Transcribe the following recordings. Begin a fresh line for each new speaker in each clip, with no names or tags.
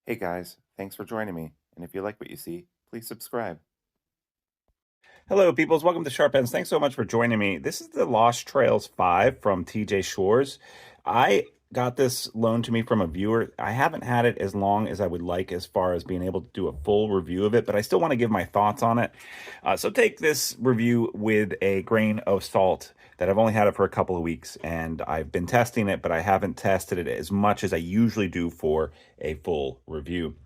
Hey guys, thanks for joining me. And if you like what you see, please subscribe.
Hello, peoples. Welcome to Sharp Ends. Thanks so much for joining me. This is the Lost Trails 5 from TJ Schwarz. I got this loaned to me from a viewer. I haven't had it as long as I would like as far as being able to do a full review of it, but I still want to give my thoughts on it. So take this review with a grain of salt that I've only had it for a couple of weeks, and I've been testing it, but I haven't tested it as much as I usually do for a full review.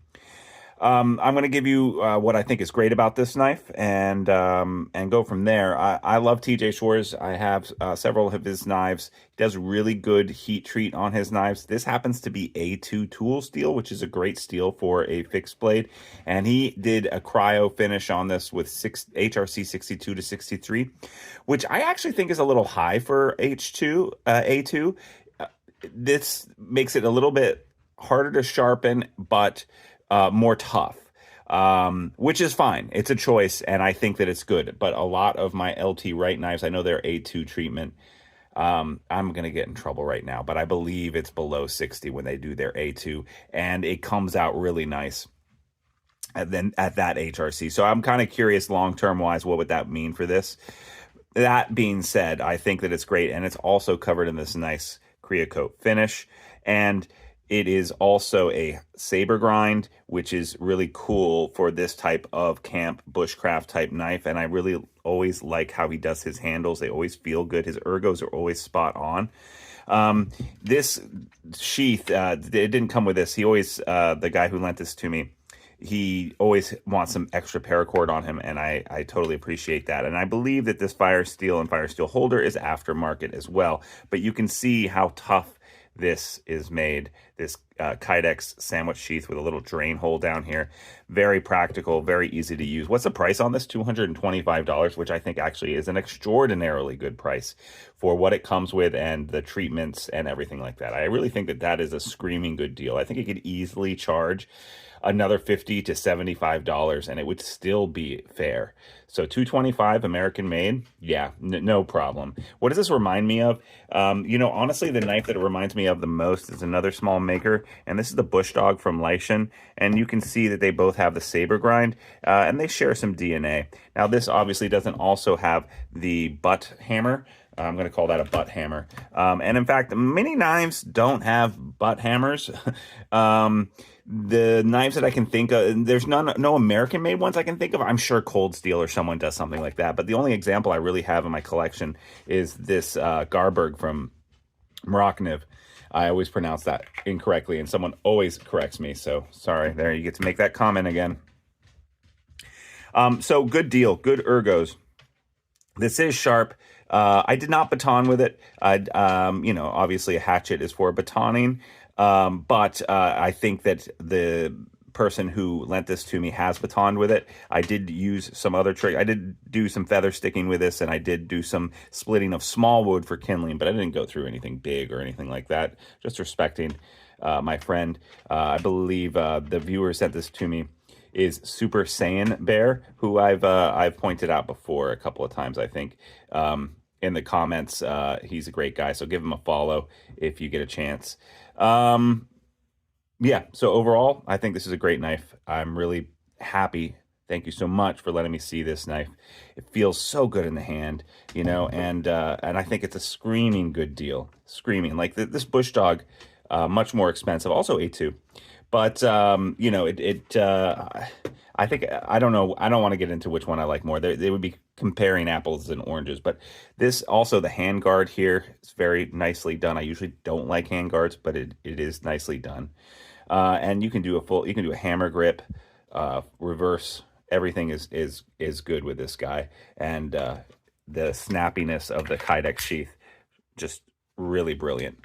I'm going to give you what I think is great about this knife, and go from there. I love TJ Schwarz. I have several of his knives. He does really good heat treat on his knives. This happens to be A2 tool steel, which is a great steel for a fixed blade. And he did a cryo finish on this with HRC 62 to 63, which I actually think is a little high for A2. This makes it a little bit harder to sharpen, but more tough, which is fine. It's a choice, and I think that it's good. But a lot of my LT Wright knives, I know they're A2 treatment. I'm going to get in trouble right now, but I believe it's below 60 when they do their A2, and it comes out really nice at that HRC. So I'm kind of curious long-term wise, what would that mean for this? That being said, I think that it's great, and it's also covered in this nice Creocoat finish, and it is also a saber grind, which is really cool for this type of camp bushcraft type knife. And I really always like how he does his handles. They always feel good. His ergos are always spot on. This sheath, it didn't come with this. He always, the guy who lent this to me, he always wants some extra paracord on him, and I totally appreciate that. And I believe that this Fire Steel and Fire Steel holder is aftermarket as well. But you can see how tough this is made. This Kydex sandwich sheath with a little drain hole down here. Very practical, very easy to use. What's the price on this? $225, which I think actually is an extraordinarily good price for what it comes with and the treatments and everything like that. I really think that that is a screaming good deal. I think it could easily charge another $50 to $75, and it would still be fair. So $225 American made, yeah, no problem. What does this remind me of? Honestly, the knife that it reminds me of the most is another small maker, and this is the Bush Dog from Leishan, and you can see that they both have the saber grind, and they share some DNA. Now, this obviously doesn't also have the butt hammer. I'm going to call that a butt hammer. And in fact, many knives don't have butt hammers. The knives that I can think of, there's no American-made ones I can think of. I'm sure Cold Steel or someone does something like that. But the only example I really have in my collection is this Garberg from Mrochniv. I always pronounce that incorrectly, and someone always corrects me. So sorry, there you get to make that comment again. So good deal, good ergos. This is sharp. I did not baton with it. Obviously a hatchet is for batoning. But I think that the person who lent this to me has batoned with it. I did use some other trick. I did do some feather sticking with this, and I did do some splitting of small wood for kindling, but I didn't go through anything big or anything like that. Just respecting my friend. I believe the viewer sent this to me is Super Saiyan Bear, who I've pointed out before a couple of times, I think, in the comments. He's a great guy, so give him a follow if you get a chance. Yeah, so overall, I think this is a great knife. I'm really happy. Thank you so much for letting me see this knife. It feels so good in the hand, and I think it's a screaming good deal. Screaming. Like this Bush Dog, much more expensive, also A2. But, I think, I don't know, I don't want to get into which one I like more. They would be comparing apples and oranges. But this, also the hand guard here, is very nicely done. I usually don't like hand guards, but it is nicely done. And you can do a hammer grip, reverse. Everything is good with this guy. And the snappiness of the Kydex sheath, just really brilliant.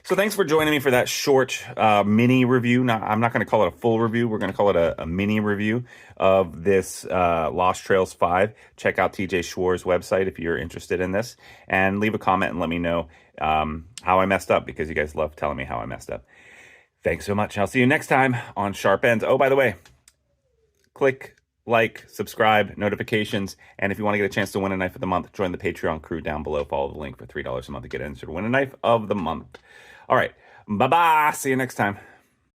So thanks for joining me for that short mini review. Now, I'm not going to call it a full review. We're going to call it a mini review of this Lost Trails 5. Check out TJ Schwarz website if you're interested in this. And leave a comment and let me know how I messed up, because you guys love telling me how I messed up. Thanks so much. I'll see you next time on Sharp Ends. Oh, by the way, click like, subscribe, notifications, and if you want to get a chance to win a knife of the month, join the Patreon crew down below. Follow the link for $3 a month to get entered to win a knife of the month. All right, bye-bye. See you next time.